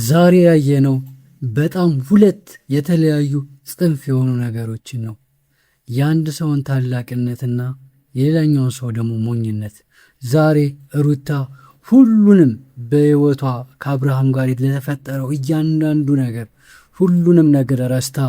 ዛሬ ያየነው በጣም ሁለት የተለያዩ ጽንፍ የሆኑ ነገሮችን ነው። የአንድ ሰውን ታላቅነትና የሌላኛውን ሰው ደግሞ ሞኝነት። ዛሬ ሩታ ሁሉንም በሕይወቷ ከአብርሃም ጋር ለተፈጠረው እያንዳንዱ ነገር ሁሉንም ነገር ረስታ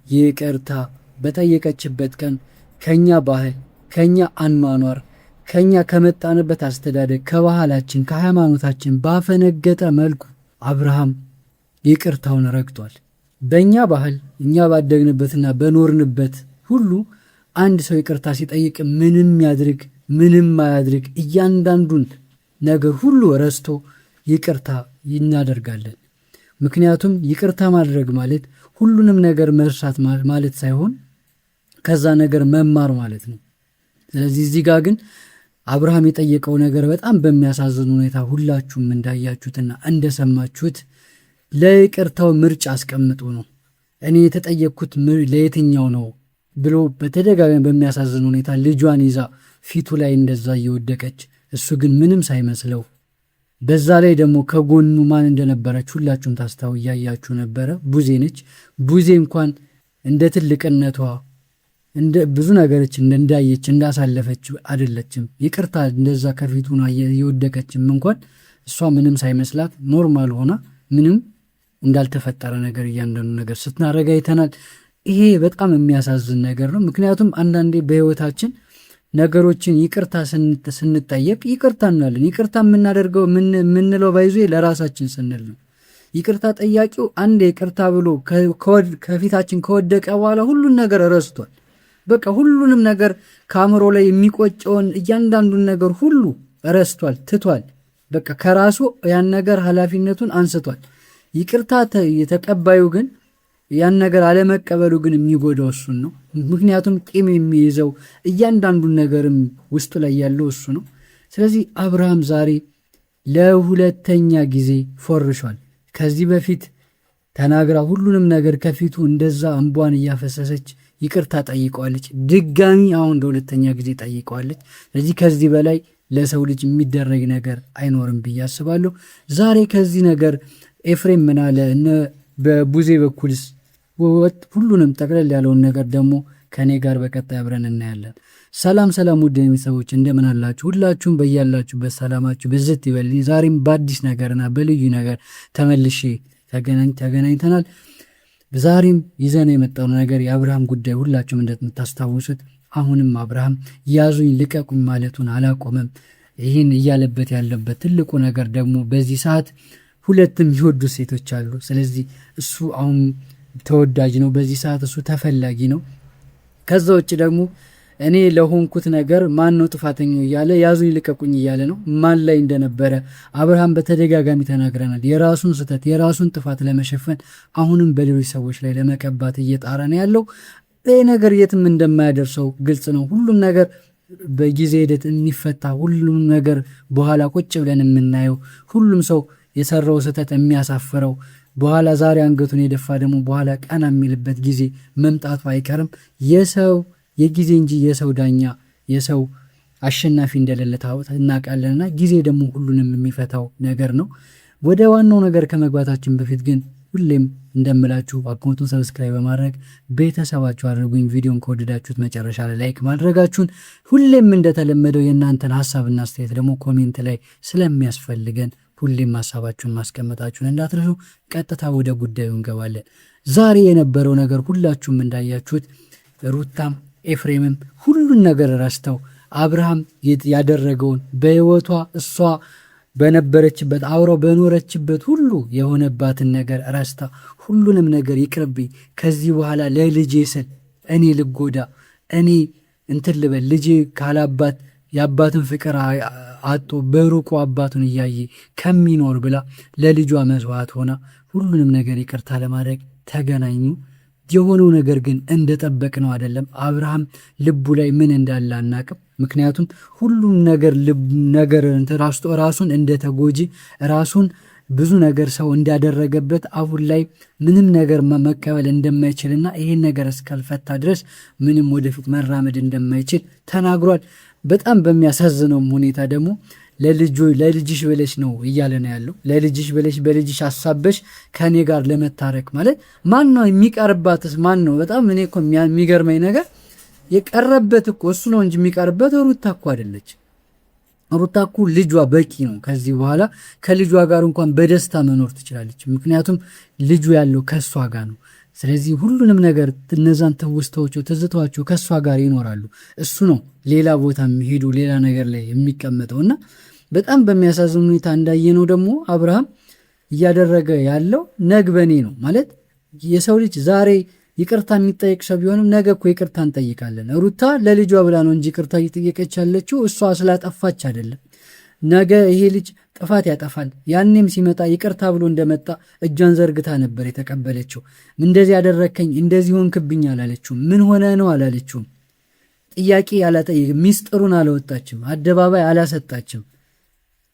ይቅርታ በጠየቀችበት ቀን ከኛ ባህል፣ ከኛ አኗኗር፣ ከኛ ከመጣንበት አስተዳደግ፣ ከባህላችን፣ ከሃይማኖታችን ባፈነገጠ መልኩ አብርሃም ይቅርታውን ረግጧል። በእኛ ባህል እኛ ባደግንበትና በኖርንበት ሁሉ አንድ ሰው ይቅርታ ሲጠይቅ ምንም ያድርግ ምንም አያድርግ እያንዳንዱን ነገር ሁሉ ረስቶ ይቅርታ እናደርጋለን። ምክንያቱም ይቅርታ ማድረግ ማለት ሁሉንም ነገር መርሳት ማለት ሳይሆን ከዛ ነገር መማር ማለት ነው። ስለዚህ እዚህ ጋር ግን አብርሃም የጠየቀው ነገር በጣም በሚያሳዝን ሁኔታ ሁላችሁም እንዳያችሁትና እንደሰማችሁት ለይቅርታው ምርጫ አስቀምጡ ነው። እኔ የተጠየቅኩት ለየትኛው ነው ብሎ በተደጋጋሚ በሚያሳዝን ሁኔታ ልጇን ይዛ ፊቱ ላይ እንደዛ እየወደቀች እሱ ግን ምንም ሳይመስለው፣ በዛ ላይ ደግሞ ከጎኑ ማን እንደነበረች ሁላችሁም ታስታው እያያችሁ ነበረ። ቡዜ ነች። ቡዜ እንኳን እንደ ትልቅነቷ እንደ ብዙ ነገሮች እንዳየች እንዳሳለፈች አይደለችም። ይቅርታ እንደዛ ከፊቱ ነው እየወደቀችም እንኳን እሷ ምንም ሳይመስላት ኖርማል ሆና ምንም እንዳልተፈጠረ ነገር እያንዳንዱ ነገር ስትናረጋ አይተናል። ይሄ በጣም የሚያሳዝን ነገር ነው። ምክንያቱም አንዳንዴ በህይወታችን ነገሮችን ይቅርታ ስንጠየቅ ይቅርታ እንላለን። ይቅርታ የምናደርገው የምንለው ባይዞ ለራሳችን ስንል ነው። ይቅርታ ጠያቂው አንድ ይቅርታ ብሎ ከፊታችን ከወደቀ በኋላ ሁሉን ነገር ረስቷል። በቃ ሁሉንም ነገር ከአእምሮ ላይ የሚቆጨውን እያንዳንዱን ነገር ሁሉ ረስቷል፣ ትቷል። በቃ ከራሱ ያን ነገር ኃላፊነቱን አንስቷል። ይቅርታ የተቀባዩ ግን ያን ነገር አለመቀበሉ ግን የሚጎዳው እሱን ነው። ምክንያቱም ቂም የሚይዘው እያንዳንዱን ነገርም ውስጡ ላይ ያለው እሱ ነው። ስለዚህ አብርሃም ዛሬ ለሁለተኛ ጊዜ ፎርሿል። ከዚህ በፊት ተናግራ ሁሉንም ነገር ከፊቱ እንደዛ እንቧን እያፈሰሰች ይቅርታ ጠይቀዋለች። ድጋሚ አሁን ለሁለተኛ ጊዜ ጠይቀዋለች። ስለዚህ ከዚህ በላይ ለሰው ልጅ የሚደረግ ነገር አይኖርም ብዬ አስባለሁ። ዛሬ ከዚህ ነገር ኤፍሬም ምን አለ? በቡዜ በኩልስ ሁሉንም ጠቅለል ያለውን ነገር ደግሞ ከኔ ጋር በቀጣይ አብረን እናያለን። ሰላም ውድ ቤተሰቦች እንደምን አላችሁ? ሁላችሁም በያላችሁበት ሰላማችሁ ብዝት ይበል። ዛሬም በአዲስ ነገርና በልዩ ነገር ተመልሼ ተገናኝተናል። ዛሬም ይዘን የመጣው ነገር የአብርሃም ጉዳይ ሁላችሁም እንደምታስታውሱት አሁንም አብርሃም ያዙኝ ልቀቁኝ ማለቱን አላቆመም። ይህን እያለበት ያለበት ትልቁ ነገር ደግሞ በዚህ ሰዓት ሁለትም ይወዱ ሴቶች አሉ። ስለዚህ እሱ አሁን ተወዳጅ ነው፣ በዚህ ሰዓት እሱ ተፈላጊ ነው። ከዛ ውጭ ደግሞ እኔ ለሆንኩት ነገር ማን ነው ጥፋተኛው እያለ ያዙኝ ልቀቁኝ እያለ ነው። ማን ላይ እንደነበረ አብርሃም በተደጋጋሚ ተናግረናል። የራሱን ስህተት የራሱን ጥፋት ለመሸፈን አሁንም በሌሎች ሰዎች ላይ ለመቀባት እየጣረ ነው ያለው። ይህ ነገር የትም እንደማያደርሰው ግልጽ ነው። ሁሉም ነገር በጊዜ ሂደት የሚፈታ ሁሉም ነገር በኋላ ቁጭ ብለን የምናየው ሁሉም ሰው የሰራው ስህተት የሚያሳፍረው በኋላ ዛሬ አንገቱን የደፋ ደግሞ በኋላ ቀና የሚልበት ጊዜ መምጣቱ አይቀርም። የሰው የጊዜ እንጂ የሰው ዳኛ የሰው አሸናፊ እንደሌለ እናውቃለንና ጊዜ ደግሞ ሁሉንም የሚፈታው ነገር ነው። ወደ ዋናው ነገር ከመግባታችን በፊት ግን ሁሌም እንደምላችሁ አካውንቱን ሰብስክራይብ በማድረግ ቤተሰባችሁ አድርጉኝ። ቪዲዮን ከወደዳችሁት መጨረሻ ላይ ላይክ ማድረጋችሁን፣ ሁሌም እንደተለመደው የእናንተን ሀሳብና አስተያየት ደግሞ ኮሜንት ላይ ስለሚያስፈልገን ሁሌም ሀሳባችሁን ማስቀመጣችሁን እንዳትረሱ። ቀጥታ ወደ ጉዳዩ እንገባለን። ዛሬ የነበረው ነገር ሁላችሁም እንዳያችሁት ሩታም ኤፍሬምም ሁሉን ነገር ረስተው አብርሃም ያደረገውን በሕይወቷ እሷ በነበረችበት አውራው በኖረችበት ሁሉ የሆነባትን ነገር ረስታ ሁሉንም ነገር ይቅርብኝ፣ ከዚህ በኋላ ለልጄ ስል እኔ ልጎዳ እኔ እንትን ልበል፣ ልጄ ካላባት የአባትን ፍቅር አጦ በሩቁ አባቱን እያየ ከሚኖር ብላ ለልጇ መስዋዕት ሆና ሁሉንም ነገር ይቅርታ ለማድረግ ተገናኙ። የሆነው ነገር ግን እንደጠበቅ ነው አይደለም። አብርሃም ልቡ ላይ ምን እንዳለ አናቅም። ምክንያቱም ሁሉም ነገር ራሱን እንደተጎጂ ራሱን ብዙ ነገር ሰው እንዳደረገበት አሁን ላይ ምንም ነገር መቀበል እንደማይችልና ይሄን ነገር እስካልፈታ ድረስ ምንም ወደፊት መራመድ እንደማይችል ተናግሯል። በጣም በሚያሳዝነው ሁኔታ ደግሞ ለልጅሽ ብለሽ ነው እያለ ነው ያለው። ለልጅሽ ብለሽ በልጅሽ አሳበሽ ከእኔ ጋር ለመታረቅ ማለት ማን ነው? የሚቀርባትስ ማን ነው? በጣም እኔ እኮ የሚገርመኝ ነገር የቀረበት እኮ እሱ ነው እንጂ የሚቀርበት ሩታ እኮ አይደለች። ሩታ እኮ ልጇ በቂ ነው። ከዚህ በኋላ ከልጇ ጋር እንኳን በደስታ መኖር ትችላለች። ምክንያቱም ልጁ ያለው ከእሷ ጋር ነው። ስለዚህ ሁሉንም ነገር እነዛን ትውስታዎቹ ትዝታዎቹ ከእሷ ጋር ይኖራሉ። እሱ ነው ሌላ ቦታ የሚሄዱ ሌላ ነገር ላይ የሚቀመጠው እና በጣም በሚያሳዝን ሁኔታ እንዳየነው ደግሞ አብርሃም እያደረገ ያለው ነግበኔ ነው ማለት የሰው ልጅ ዛሬ ይቅርታ የሚጠይቅ ሰው ቢሆንም ነገ እኮ ይቅርታ እንጠይቃለን። ሩታ ለልጇ ብላ ነው እንጂ ይቅርታ እየጠየቀች ያለችው እሷ ስላጠፋች አይደለም። ነገ ይሄ ልጅ ጥፋት ያጠፋል። ያኔም ሲመጣ ይቅርታ ብሎ እንደመጣ እጇን ዘርግታ ነበር የተቀበለችው። እንደዚህ ያደረከኝ እንደዚህ ሆንክብኝ አላለችውም። ምን ሆነ ነው አላለችውም። ጥያቄ አላጠየቅም። ሚስጥሩን አላወጣችም። አደባባይ አላሰጣችም።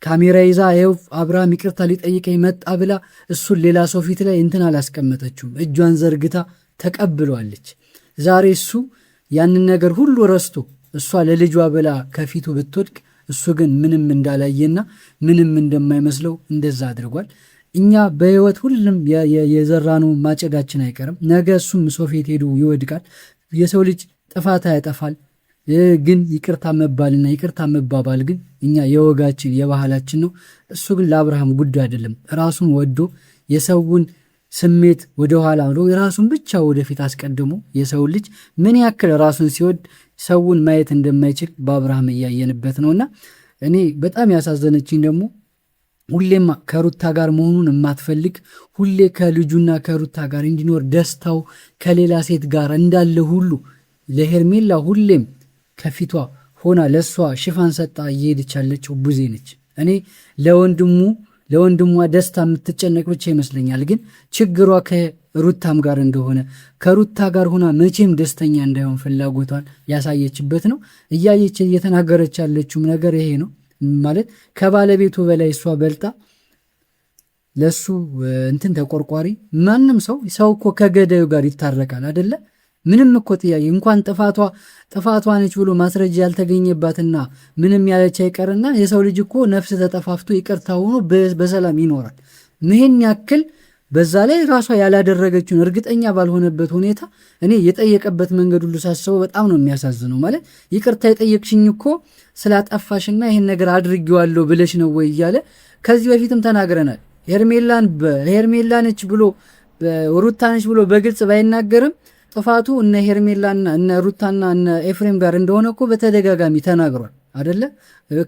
ካሜራ ይዛ ይኸው አብርሃም ይቅርታ ሊጠይቀኝ መጣ ብላ እሱን ሌላ ሰው ፊት ላይ እንትን አላስቀመጠችውም። እጇን ዘርግታ ተቀብሏለች። ዛሬ እሱ ያንን ነገር ሁሉ ረስቶ እሷ ለልጇ ብላ ከፊቱ ብትወድቅ እሱ ግን ምንም እንዳላየና ምንም እንደማይመስለው እንደዛ አድርጓል። እኛ በህይወት ሁሉም የዘራነው ማጨዳችን አይቀርም። ነገ እሱም ሰው ፊት ሄዱ ይወድቃል። የሰው ልጅ ጥፋት ያጠፋል። ግን ይቅርታ መባልና ይቅርታ መባባል ግን እኛ የወጋችን የባህላችን ነው። እሱ ግን ለአብርሃም ጉዳይ አይደለም። ራሱን ወዶ የሰውን ስሜት ወደኋላ ብሎ የራሱን ብቻ ወደፊት አስቀድሞ የሰው ልጅ ምን ያክል ራሱን ሲወድ ሰውን ማየት እንደማይችል በአብርሃም እያየንበት ነውና እኔ በጣም ያሳዘነችኝ ደግሞ ሁሌም ከሩታ ጋር መሆኑን የማትፈልግ ሁሌ ከልጁና ከሩታ ጋር እንዲኖር ደስታው ከሌላ ሴት ጋር እንዳለ ሁሉ ለሄርሜላ ሁሌም ከፊቷ ሆና ለሷ ሽፋን ሰጣ እየሄደች ያለችው ቡዜ ነች። እኔ ለወንድሟ ደስታ የምትጨነቅ ብቻ ይመስለኛል። ግን ችግሯ ከሩታም ጋር እንደሆነ ከሩታ ጋር ሆና መቼም ደስተኛ እንዳይሆን ፍላጎቷን ያሳየችበት ነው። እያየች እየተናገረች ያለችውም ነገር ይሄ ነው ማለት ከባለቤቱ በላይ እሷ በልጣ ለሱ እንትን ተቆርቋሪ። ማንም ሰው እኮ ከገዳዩ ጋር ይታረቃል አይደለ? ምንም እኮ ጥያቄ እንኳን ጥፋቷ ነች ብሎ ማስረጃ ያልተገኘባትና ምንም ያለች አይቀርና የሰው ልጅ እኮ ነፍስ ተጠፋፍቶ ይቅርታ ሆኖ በሰላም ይኖራል። ምን ያክል በዛ ላይ ራሷ ያላደረገችውን እርግጠኛ ባልሆነበት ሁኔታ እኔ የጠየቀበት መንገድ ሁሉ ሳስበው በጣም ነው የሚያሳዝነው። ማለት ይቅርታ የጠየቅሽኝ እኮ ስላጠፋሽና ይህን ነገር አድርጌዋለሁ ብለሽ ነው ወይ እያለ ከዚህ በፊትም ተናግረናል። ሄርሜላ ነች ብሎ ሩታ ነች ብሎ በግልጽ ባይናገርም ጥፋቱ እነ ሄርሜላና እነ ሩታና እነ ኤፍሬም ጋር እንደሆነ እኮ በተደጋጋሚ ተናግሯል አይደለ?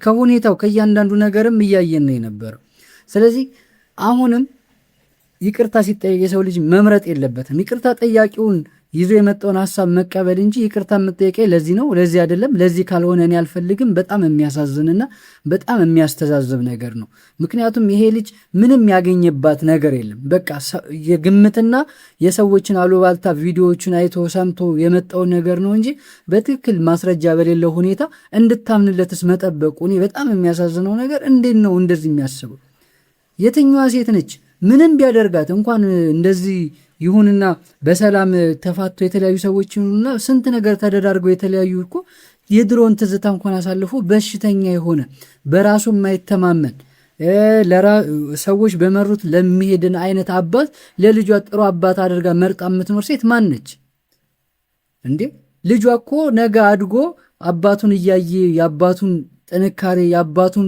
ከሁኔታው ከእያንዳንዱ ነገርም እያየን ነው የነበረው። ስለዚህ አሁንም ይቅርታ ሲጠየቅ የሰው ልጅ መምረጥ የለበትም። ይቅርታ ጠያቂውን ይዞ የመጣውን ሀሳብ መቀበል እንጂ ይቅርታ የምጠየቀኝ ለዚህ ነው ለዚህ አይደለም ለዚህ ካልሆነ እኔ አልፈልግም በጣም የሚያሳዝንና በጣም የሚያስተዛዝብ ነገር ነው። ምክንያቱም ይሄ ልጅ ምንም ያገኘባት ነገር የለም። በቃ የግምትና የሰዎችን አሉባልታ ቪዲዮዎችን አይቶ ሰምቶ የመጣውን ነገር ነው እንጂ በትክክል ማስረጃ በሌለው ሁኔታ እንድታምንለትስ መጠበቁ እኔ በጣም የሚያሳዝነው ነገር እንዴት ነው እንደዚህ የሚያስበው? የትኛዋ ሴት ነች ምንም ቢያደርጋት እንኳን እንደዚህ ይሁንና በሰላም ተፋቶ የተለያዩ ሰዎች ይሁንና ስንት ነገር ተደራርገው የተለያዩ እኮ የድሮን ትዝታ እንኳን አሳልፎ በሽተኛ የሆነ በራሱ የማይተማመን ሰዎች በመሩት ለሚሄድን አይነት አባት ለልጇ ጥሩ አባት አድርጋ መርጣ የምትኖር ሴት ማን ነች እንዴ? ልጇ እኮ ነገ አድጎ አባቱን እያየ የአባቱን ጥንካሬ የአባቱን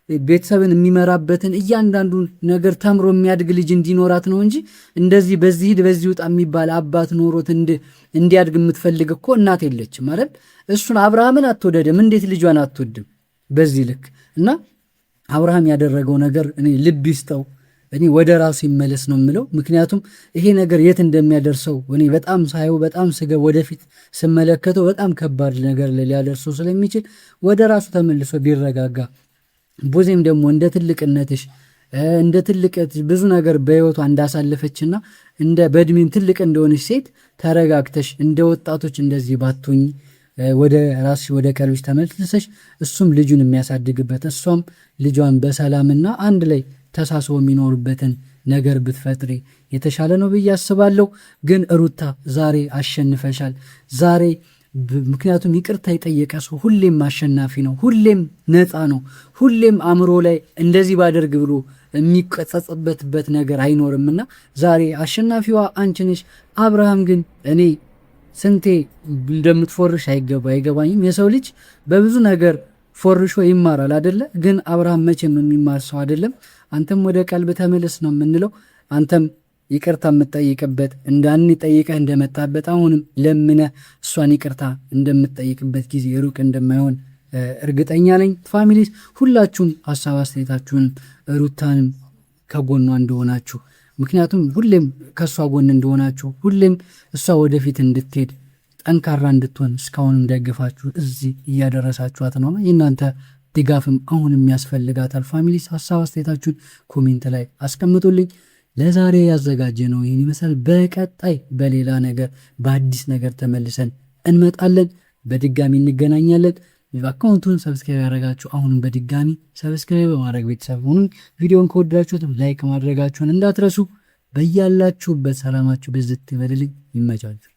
ቤተሰብን የሚመራበትን እያንዳንዱ ነገር ተምሮ የሚያድግ ልጅ እንዲኖራት ነው እንጂ እንደዚህ በዚህ ሂድ በዚህ ውጣ የሚባል አባት ኖሮት እንዲያድግ የምትፈልግ እኮ እናት የለችም ማለት። እሱን አብርሃምን አትወደድም፣ እንዴት ልጇን አትወድም በዚህ ልክ? እና አብርሃም ያደረገው ነገር እኔ ልብ ይስጠው፣ እኔ ወደ ራሱ ይመለስ ነው የምለው። ምክንያቱም ይሄ ነገር የት እንደሚያደርሰው እኔ በጣም ሳየው በጣም ወደፊት ስመለከተው በጣም ከባድ ነገር ሊያደርሰው ስለሚችል ወደ ራሱ ተመልሶ ቢረጋጋ ቡዜም ደግሞ እንደ ትልቅነትሽ ብዙ ነገር በህይወቷ እንዳሳለፈችና እንደ በእድሜም ትልቅ እንደሆነች ሴት ተረጋግተሽ እንደ ወጣቶች እንደዚህ ባትሆኝ ወደ ራስሽ ወደ ቀልብሽ ተመልሰሽ እሱም ልጁን የሚያሳድግበት እሷም ልጇን በሰላምና አንድ ላይ ተሳስቦ የሚኖሩበትን ነገር ብትፈጥሪ የተሻለ ነው ብዬ አስባለሁ። ግን ሩታ ዛሬ አሸንፈሻል። ዛሬ ምክንያቱም ይቅርታ የጠየቀ ሰው ሁሌም አሸናፊ ነው፣ ሁሌም ነፃ ነው፣ ሁሌም አእምሮ ላይ እንደዚህ ባደርግ ብሎ የሚቀጸጽበትበት ነገር አይኖርምና ዛሬ አሸናፊዋ አንቺ ነሽ። አብርሃም ግን እኔ ስንቴ እንደምትፎርሽ አይገባኝም። የሰው ልጅ በብዙ ነገር ፎርሾ ይማራል አደለ? ግን አብርሃም መቼም የሚማር ሰው አደለም። አንተም ወደ ቀልብ ተመለስ ነው የምንለው። አንተም ይቅርታ የምትጠይቅበት እንዳንጠይቀህ እንደመጣበት አሁንም ለምነህ እሷን ይቅርታ እንደምትጠይቅበት ጊዜ ሩቅ እንደማይሆን እርግጠኛ ነኝ። ፋሚሊስ ሁላችሁም ሀሳብ አስተያየታችሁን ሩታንም ከጎኗ እንደሆናችሁ፣ ምክንያቱም ሁሌም ከእሷ ጎን እንደሆናችሁ፣ ሁሌም እሷ ወደፊት እንድትሄድ ጠንካራ እንድትሆን እስካሁንም ደግፋችሁ እዚህ እያደረሳችኋት ነው። የእናንተ ድጋፍም አሁንም ያስፈልጋታል። ፋሚሊስ ሀሳብ አስተያየታችሁን ኮሜንት ላይ አስቀምጡልኝ። ለዛሬ ያዘጋጀ ነው ይህን ይመስላል። በቀጣይ በሌላ ነገር በአዲስ ነገር ተመልሰን እንመጣለን። በድጋሚ እንገናኛለን። አካውንቱን ሰብስክራይብ ያደረጋችሁ አሁንም በድጋሚ ሰብስክራይብ በማድረግ ቤተሰብ ሁኑን። ቪዲዮን ከወደዳችሁትም ላይክ ማድረጋችሁን እንዳትረሱ። በያላችሁበት ሰላማችሁ ብዝት ይበልልኝ። ይመቻችሁ።